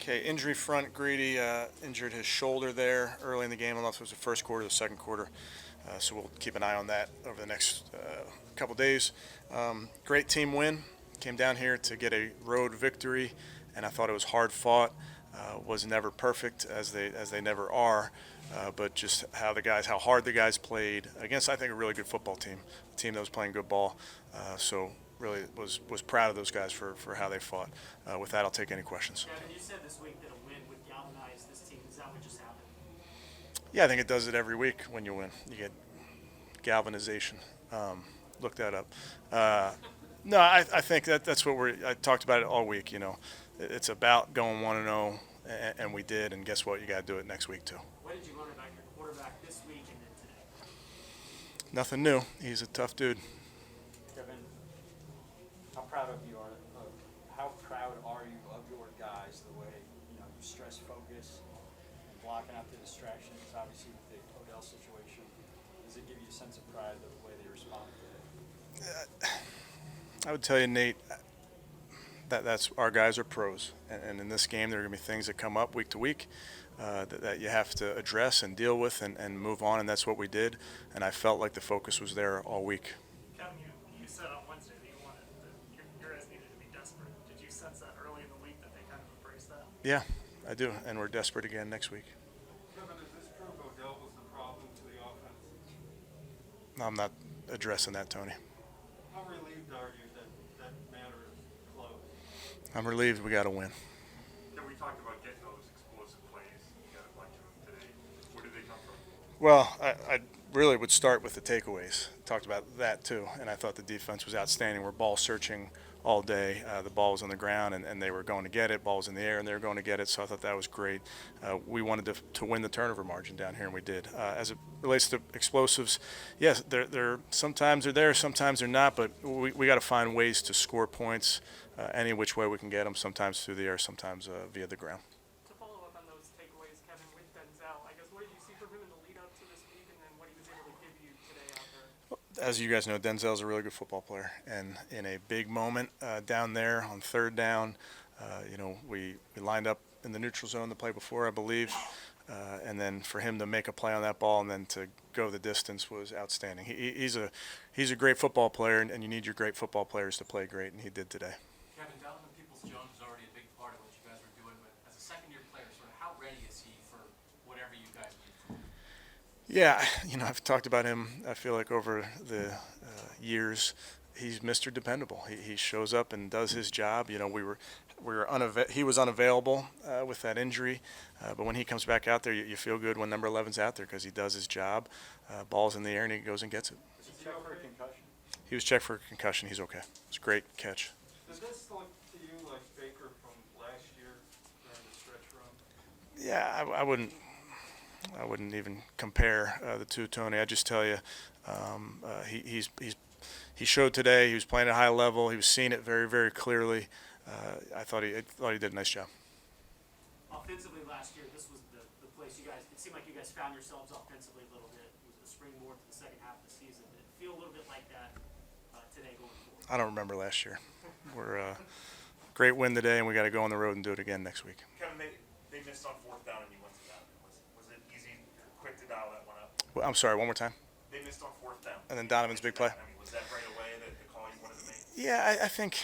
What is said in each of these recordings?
Okay, injury front. Greedy injured his shoulder there early in the game. I don't know if it was the first quarter or the second quarter. So we'll keep an eye on that over the next couple days. Great team win. Came down here to get a road victory, and I thought it was hard fought. Was never perfect, as they never are, but just how hard the guys played against, I think, a really good football team, a team that was playing good ball. So really was proud of those guys for how they fought. With that, I'll take any questions. Kevin, you said this week that a win would galvanize this team. Is that what just happened? Yeah, I think it does it every week when you win. You get galvanization. Look that up. No, I think that's what I talked about it all week. It's about going 1-0, and we did. And guess what? You got to do it next week too. What did you learn about your quarterback this week and then today? Nothing new. He's a tough dude. Kevin, how proud are you of your guys? The way you stress focus and blocking out the distractions. Obviously, with the Odell situation, does it give you a sense of pride the way they respond today? I would tell you, Nate, that's our guys are pros, and in this game there are going to be things that come up week to week that you have to address and deal with and move on, and that's what we did. And I felt like the focus was there all week. Kevin, you said on Wednesday that you wanted your guys needed to be desperate. Did you sense that early in the week that they kind of embraced that? Yeah, I do, and we're desperate again next week. Kevin, does this prove Odell was the problem to the offense? I'm not addressing that, Tony. How relieved are you that matter is closed? I'm relieved we got to win. Yeah, we talked about getting those explosive plays. You got a bunch of them today. Where did they come from? Well, I really would start with the takeaways. Talked about that too, and I thought the defense was outstanding. We're ball searching all day. The ball was on the ground, and they were going to get it. Ball was in the air, and they were going to get it. So I thought that was great. We wanted to win the turnover margin down here, and we did. As it relates to explosives, yes, they're sometimes they're there, sometimes they're not. But we got to find ways to score points any which way we can get them. Sometimes through the air, sometimes via the ground. To follow up on those takeaways, Kevin, with Denzel, I guess what did you see from him in the lead up to this week, and then what he was able to give you today out there? As you guys know, Denzel's a really good football player, and in a big moment down there on third down, we lined up in the neutral zone the play before, I believe, and then for him to make a play on that ball and then to go the distance was outstanding. He's a great football player, and you need your great football players to play great, and he did today. Kevin, Donovan Peoples-Jones is already a big part of what you guys are doing, but as a second-year player, sort of how ready is he for whatever you guys need from him? Yeah, I've talked about him, I feel like, over the years. He's Mr. Dependable. He shows up and does his job. He was unavailable with that injury, but when he comes back out there, you feel good when number 11's out there because he does his job. Ball's in the air, and he goes and gets it. Was he checked for a concussion? He was checked for a concussion. He's okay. It's a great catch. Does this look to you like Baker from last year during the stretch run? Yeah, I wouldn't even compare the two, Tony. I just tell you, he showed today. He was playing at a high level. He was seeing it very, very clearly. I thought he did a nice job. Offensively last year, this was the place you guys, it seemed like you guys found yourselves offensively a little bit. It was the springboard to the second half of the season. Did it feel a little bit like that today going forward? I don't remember last year. We're great win today, and we got to go on the road and do it again next week. Kevin, they missed on fourth down and you went to Donovan. Was it easy, quick to dial that one up? Well, I'm sorry, one more time. They missed on fourth down. And then Donovan's big play. I mean, was that right away the call you wanted to make? Yeah, I think,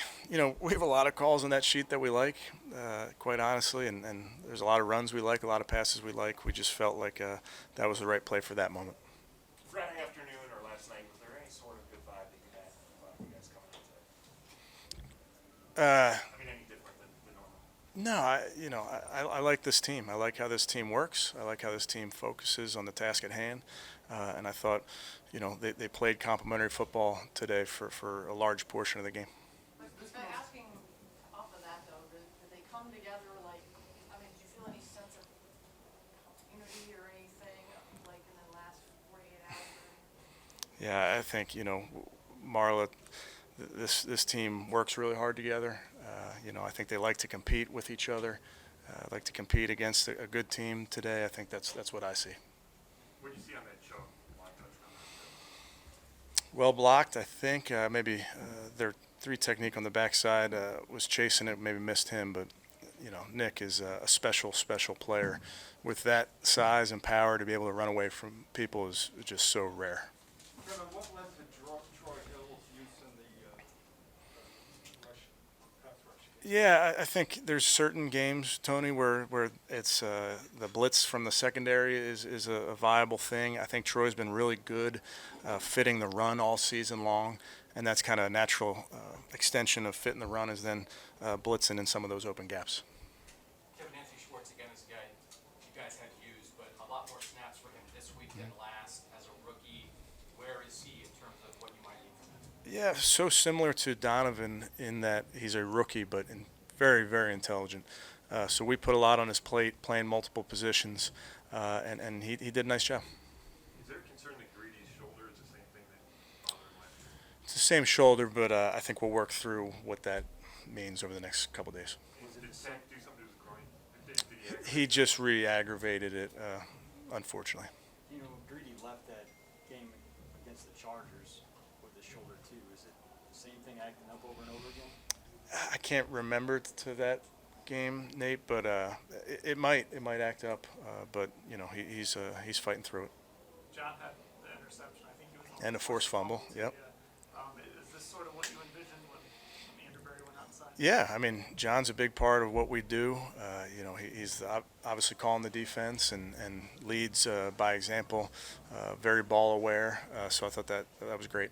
we have a lot of calls on that sheet that we like, quite honestly, and there's a lot of runs we like, a lot of passes we like. We just felt like that was the right play for that moment. Friday afternoon or last night, was there any sort of good vibe that you had about you guys coming out today? I mean, any different than normal? No, I like this team. I like how this team works. I like how this team focuses on the task at hand. And I thought, they played complementary football today for a large portion of the game. Asking off of that, though, did they come together did you feel any sense of unity or anything, like in the last 48 hours? Yeah, I think, Marla, this team works really hard together. I think they like to compete with each other, like to compete against a good team today. I think that's what I see. What did you see on that show? Well blocked, I think. Maybe their three technique on the backside was chasing it, maybe missed him, but Nick is a special player. With that size and power to be able to run away from people is just so rare. Kevin, what led to Troy Hill's use in the pass rush game? Yeah, I think there's certain games, Tony, where it's the blitz from the secondary is a viable thing. I think Troy's been really good fitting the run all season long, and that's kind of a natural extension of fitting the run is then blitzing in some of those open gaps. Kevin, Anthony Schwartz again is a guy you guys had used, but a lot more snaps for him this week than last as a rookie. Where is he in terms of what you might need from him? Yeah, so similar to Donovan in that he's a rookie, but very, very intelligent. So we put a lot on his plate, playing multiple positions, and he did a nice job. Is there a concern that Greedy's shoulder is the same thing that bothered him last year? It's the same shoulder, but I think we'll work through what that means over the next couple days. Did Tank do something to his groin? Did He just re-aggravated it, unfortunately. Greedy left that game against the Chargers with his shoulder too. Is it the same thing acting up over and over again? I can't remember to that game, Nate, but it might act up. But he's fighting through it. John had the interception. I think it was. And a forced fumble. Yep. Is this sort of what you envisioned when Andrew Berry went outside? Yeah, I mean, John's a big part of what we do. He's obviously calling the defense and leads by example, very ball aware. So I thought that was great.